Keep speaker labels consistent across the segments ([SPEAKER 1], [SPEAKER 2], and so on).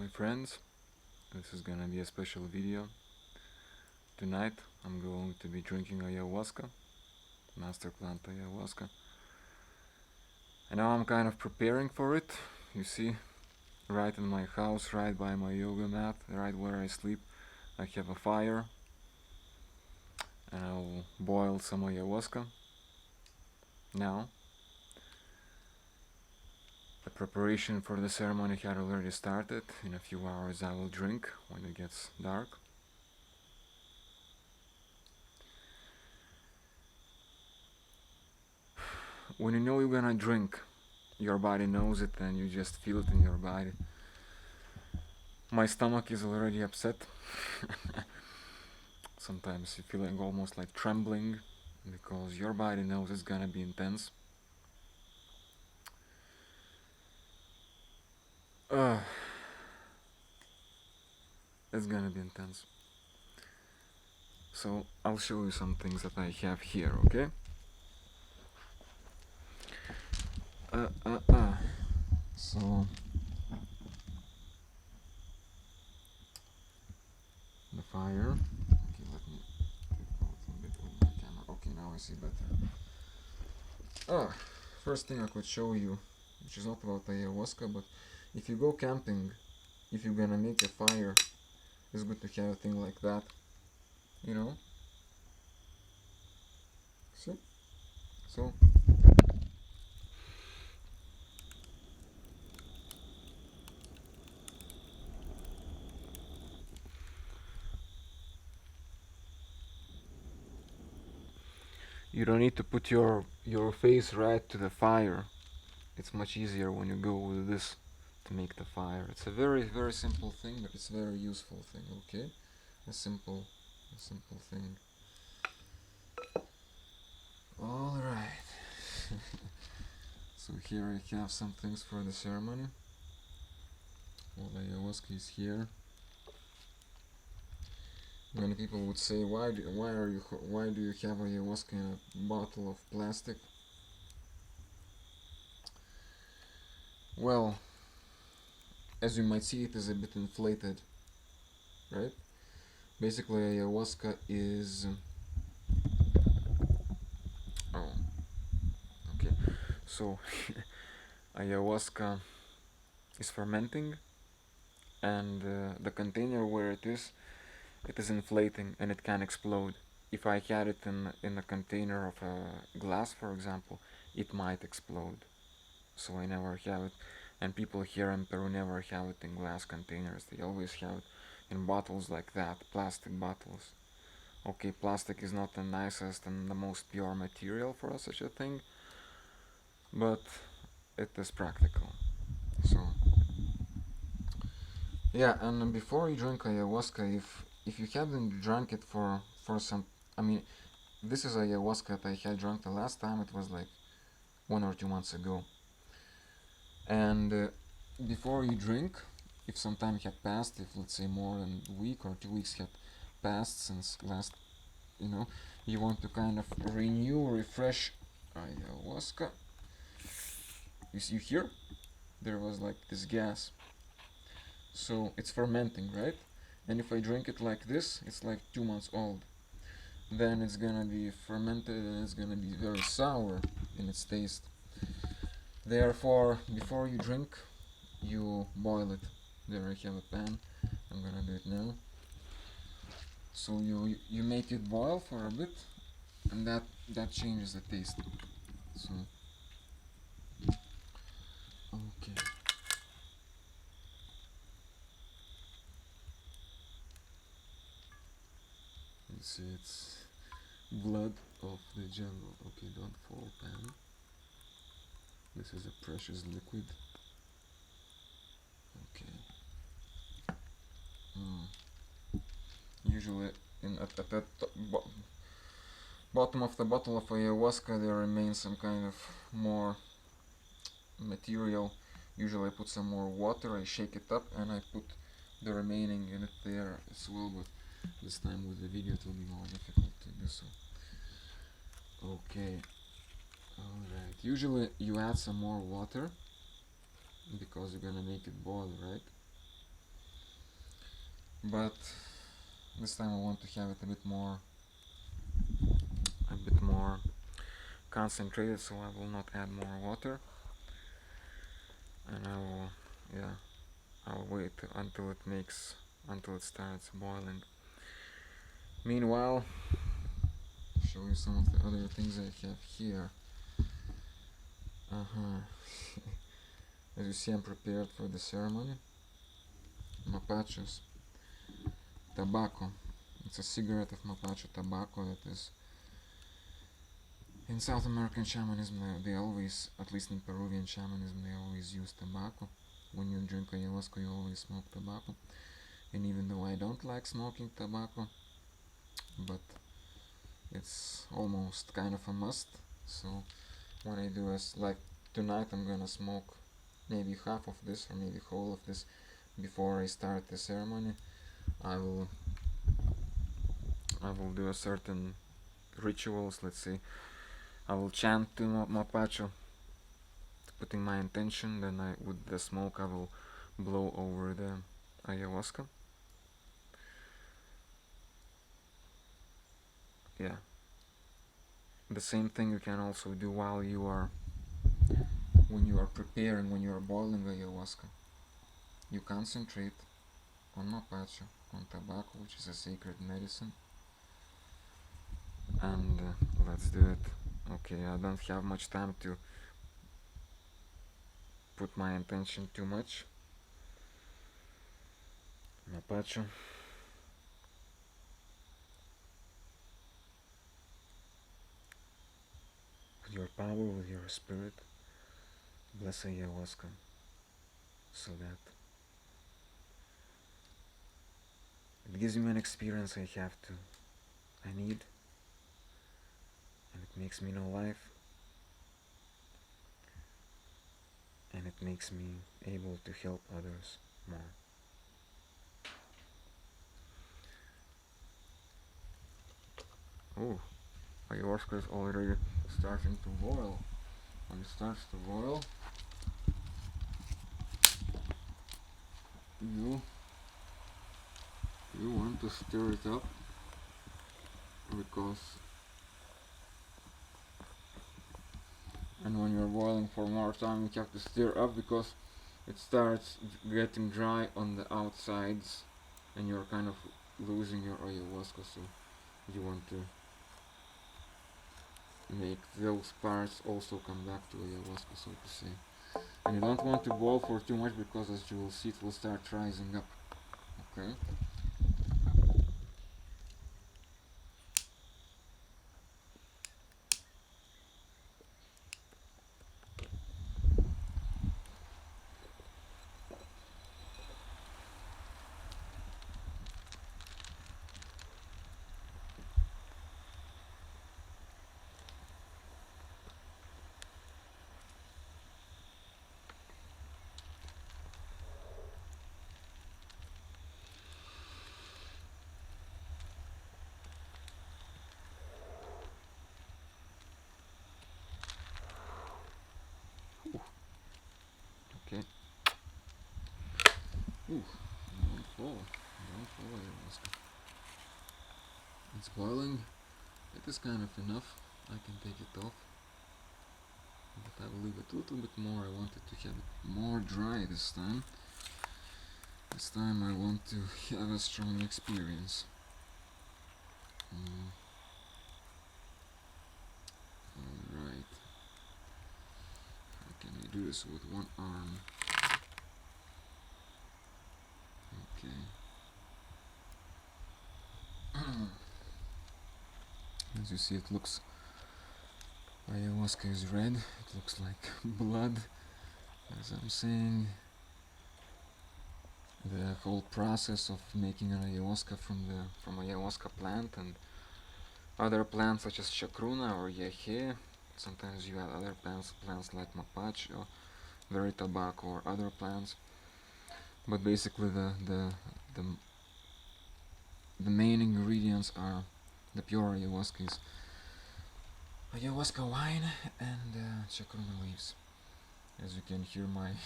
[SPEAKER 1] friends, this is gonna be a special video. Tonight I'm going to be drinking ayahuasca, master plant ayahuasca. And now I'm kind of preparing for it. You see, right in my house, right by my yoga mat, right where I sleep, I have a fire. And I'll boil some ayahuasca. Now, the preparation for the ceremony had already started. In a few hours I will drink when it gets dark. When you know you're gonna drink, your body knows it and you just feel it in your body. My stomach is already upset. Sometimes you feel like almost like trembling because your body knows it's gonna be intense. It's gonna be intense. So I'll show you some things that I have here, okay? So the fire. Okay, let me go a bit with my camera. Okay, now I see better. First thing I could show you, which is not about ayahuasca, but if you go camping, if you're gonna make a fire, it's good to have a thing like that. You know? See? So you don't need to put your face right to the fire. It's much easier when you go with this to make the fire. It's a very, very simple thing, but it's a very useful thing, okay? A simple thing. Alright. So here I have some things for the ceremony. Well, the ayahuasca is here. Many people would say, why do you have ayahuasca in a bottle of plastic? Well, as you might see, it is a bit inflated, right? Basically, ayahuasca is... Oh, okay. So, ayahuasca is fermenting, and the container where it is inflating and it can explode. If I had it in a container of a glass, for example, it might explode. So I never have it. And people here in Peru never have it in glass containers. They always have it in bottles like that, plastic bottles. Okay, plastic is not the nicest and the most pure material for such a thing, but it is practical. So yeah, and before you drink ayahuasca, if you haven't drank it for some, I mean, this is ayahuasca that I had drunk the last time. It was like 1 or 2 months ago. And before you drink, if some time had passed, if let's say more than a week or 2 weeks had passed since last, you want to kind of refresh ayahuasca. You see here, there was like this gas. So it's fermenting, right? And if I drink it like this, it's like 2 months old. Then it's gonna be fermented and it's gonna be very sour in its taste. Therefore, before you drink, you boil it. There I have a pan. I'm gonna do it now. So you make it boil for a bit, and that changes the taste. So okay. You see, it's blood of the jungle. Okay, don't fall, pan. This is a precious liquid. Okay. Usually, at the bottom of the bottle of ayahuasca, there remains some kind of more material. Usually, I put some more water. I shake it up, and I put the remaining in it there as well. But this time with the video, it will be more difficult to do so. Okay. Alright. Usually, you add some more water because you're gonna make it boil, right? but this time I want to have it a bit more concentrated, so I will not add more water, and I will, yeah, I'll wait until it starts boiling. Meanwhile, show you some of the other things I have here. As you see, I'm prepared for the ceremony. Mapachos, tobacco. It's a cigarette of mapacho tobacco that is in South American shamanism. They always, at least in Peruvian shamanism, they always use tobacco. When you drink ayahuasca, you always smoke tobacco. And even though I don't like smoking tobacco, but it's almost kind of a must. So what I do is, like tonight, I'm gonna smoke maybe half of this or maybe whole of this before I start the ceremony. I will do a certain rituals. Let's say I will chant to Mapacho, putting my intention. Then with the smoke, I will blow over the ayahuasca. Yeah. The same thing you can also do when you are preparing, when you are boiling ayahuasca. You concentrate on Mapacho, on tobacco, which is a sacred medicine. And let's do it. Okay, I don't have much time to put my intention too much. Mapacho. With your power, with your spirit, bless ayahuasca so that it gives me an experience I need, and it makes me know life, and it makes me able to help others more. Oh, ayahuasca is already starting to boil. When it starts to boil, you want to stir it up, because and when you're boiling for more time, you have to stir up because it starts getting dry on the outsides and you're kind of losing your ayahuasca, so you want to make those parts also come back to ayahuasca, so to say. And you don't want to boil for too much because, as you will see, it will start rising up. Okay? Okay. Ooh, don't fall ayahuasca. It's boiling. It is kind of enough. I can take it off. But I will leave it a little bit more. I want it to have it more dry this time. This time I want to have a strong experience. Alright. How can I do this with one arm? Okay. As you see, it looks, ayahuasca is red. It looks like blood. As I'm saying, the whole process of making an ayahuasca from ayahuasca plant and other plants such as chacruna or yahe. Sometimes you have other plants like mapacho, very tobacco, or other plants. But basically, the main ingredients are the pure ayahuasca is ayahuasca wine and chacruna leaves. As you can hear, my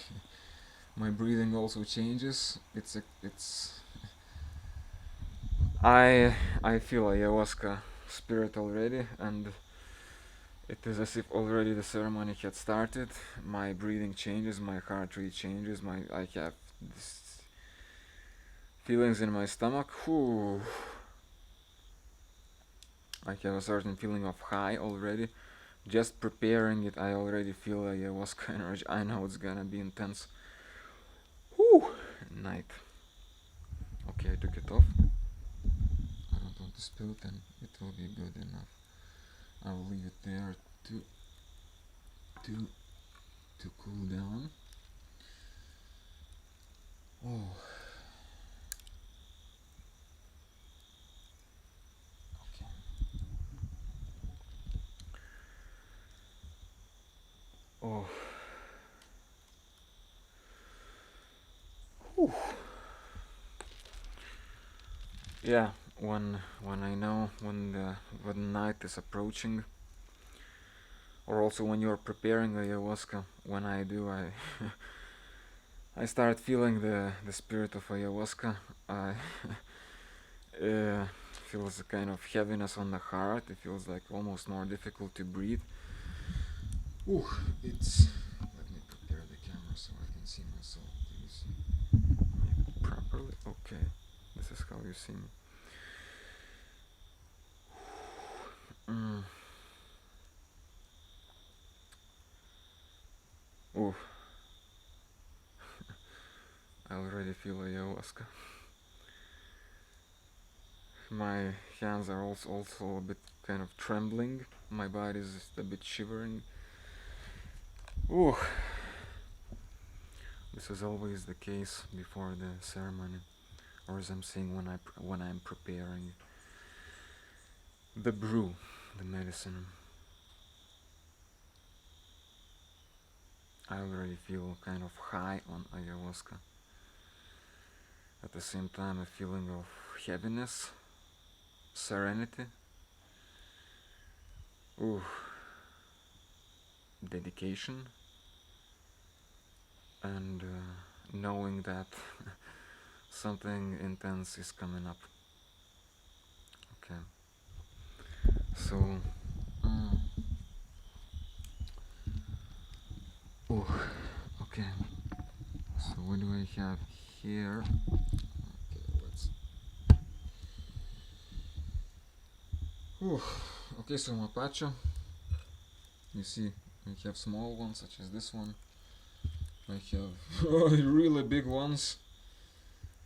[SPEAKER 1] my breathing also changes. It's I feel ayahuasca spirit already, and it is as if already the ceremony had started. My breathing changes, my heart rate changes, I have this feelings in my stomach. Whew. I have a certain feeling of high already. Just preparing it, I already feel ayahuasca energy. I know it's gonna be intense. Whew. Night. Okay, I took it off. I don't want to spill it, and it will be good enough. I will leave it there to cool down. Oh. Okay. Oh. Whew. Yeah, when I know when night is approaching, or also when you're preparing ayahuasca, when I do, I start feeling the spirit of ayahuasca. I feels a kind of heaviness on the heart. It feels like almost more difficult to breathe. Ooh, it's. Let me prepare the camera so I can see myself. Do you see me properly? Okay, this is how you see me. Mm. Ooh, I already feel ayahuasca. My hands are also a bit kind of trembling. My body is a bit shivering. Ooh, this is always the case before the ceremony, or as I'm saying when I'm preparing the brew, the medicine. I already feel kind of high on ayahuasca. At the same time, a feeling of heaviness, serenity. Ooh, dedication, and knowing that something intense is coming up. Okay, so oh, okay. So what do I have here? Okay, let's. Ooh, okay, so mapacho. You see, I have small ones such as this one. I have really big ones.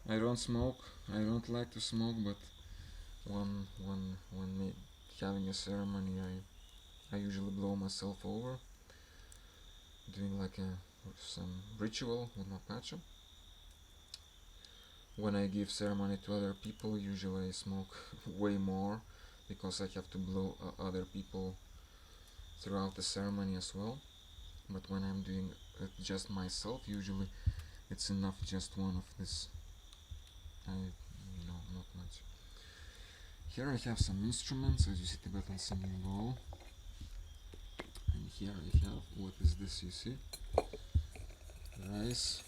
[SPEAKER 1] I don't smoke. I don't like to smoke, but when having a ceremony, I usually blow myself over, doing like some ritual with mapacho. When I give ceremony to other people, usually I smoke way more because I have to blow other people throughout the ceremony as well. But when I'm doing it just myself, usually it's enough just one of this. Not much. Here I have some instruments, as you see, Tibetan singing bowl. And here I have, what is this you see? Rice.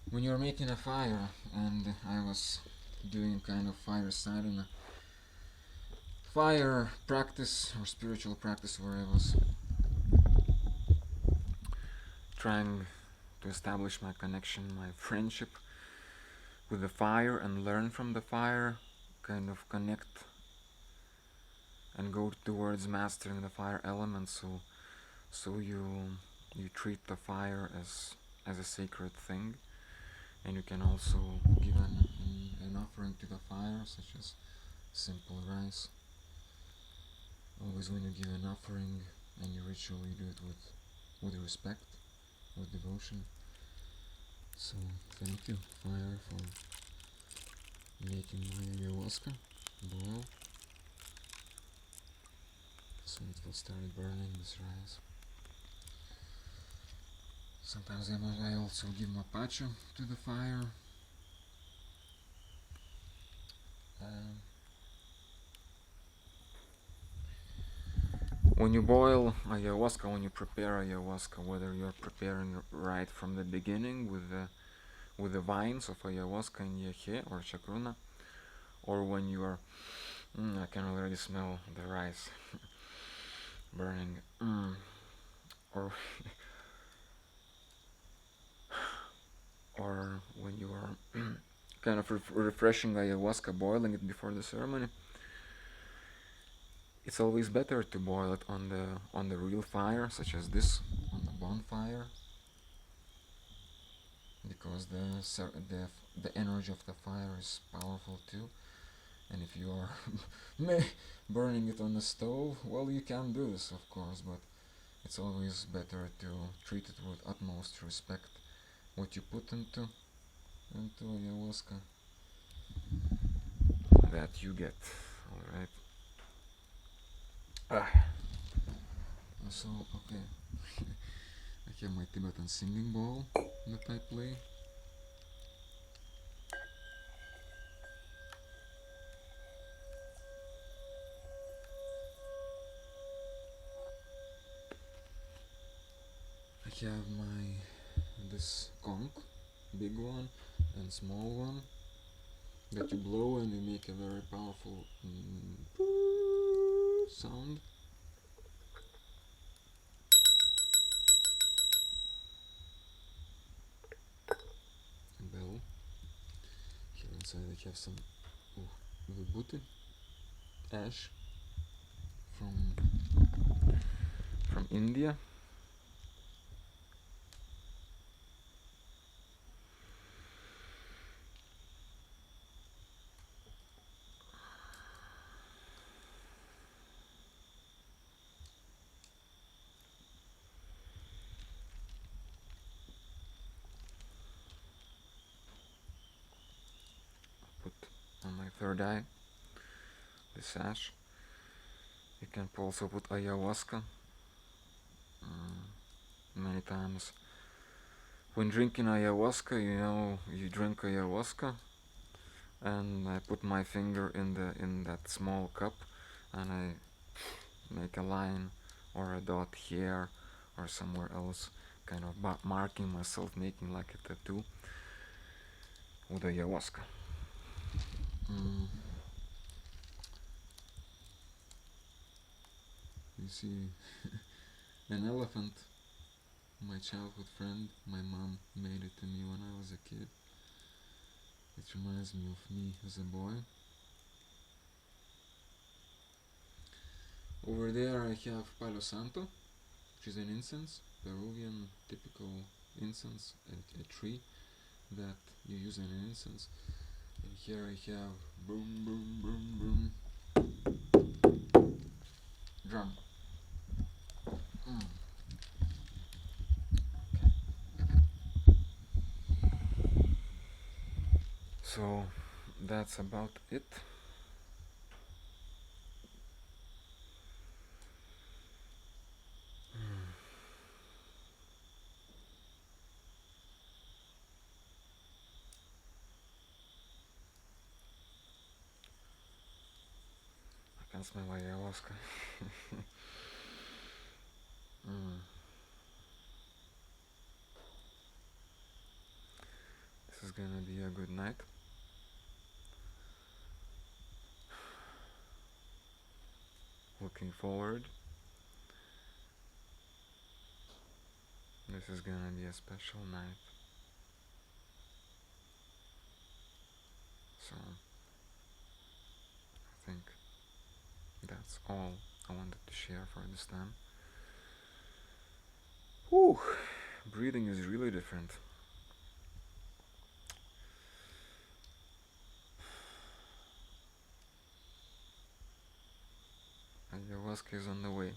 [SPEAKER 1] When you're making a fire, and I was doing kind of fire sadhana, fire practice or spiritual practice where I was trying to establish my connection, my friendship with the fire and learn from the fire, kind of connect and go towards mastering the fire element. So you treat the fire as a sacred thing, and you can also give an offering to the fire, such as simple rice. Always when you give an offering and you ritual, you do it with respect, with devotion. So thank you, fire, for making my ayahuasca boil. So it will start burning this rice. Sometimes I also give mapacho to the fire. When you boil ayahuasca, when you prepare ayahuasca, whether you're preparing right from the beginning with with the vines of ayahuasca in your hair or chacruna, or when you are, I can already smell the rice burning, or or when you are kind of refreshing ayahuasca, boiling it before the ceremony. It's always better to boil it on the real fire, such as this, on the bonfire, because the energy of the fire is powerful too. And if you are burning it on the stove, well, you can do this, of course, but it's always better to treat it with utmost respect. What you put into ayahuasca, that you get. All right. So okay, I have my Tibetan singing bowl that I play. I have this conch, big one and small one, that you blow and you make a very powerful sound. A bell. Here inside I have some vibhuti, ash from India. Put on my third eye this ash. You can also put ayahuasca. Many times when drinking ayahuasca, you drink ayahuasca, and I put my finger in that small cup, and I make a line or a dot here or somewhere else, kind of marking myself, making like a tattoo with ayahuasca. You see an elephant, my childhood friend. My mom made it to me when I was a kid. It reminds me of me as a boy. Over there I have Palo Santo, which is an incense, Peruvian typical incense, a tree that you use in an incense. And here I have boom boom boom boom drum. So that's about it. I can smell ayahuasca. This is gonna be a good night. Looking forward. This is gonna be a special night. So I think that's all I wanted to share for this time. Whew, breathing is really different. Ayahuasca is on the way.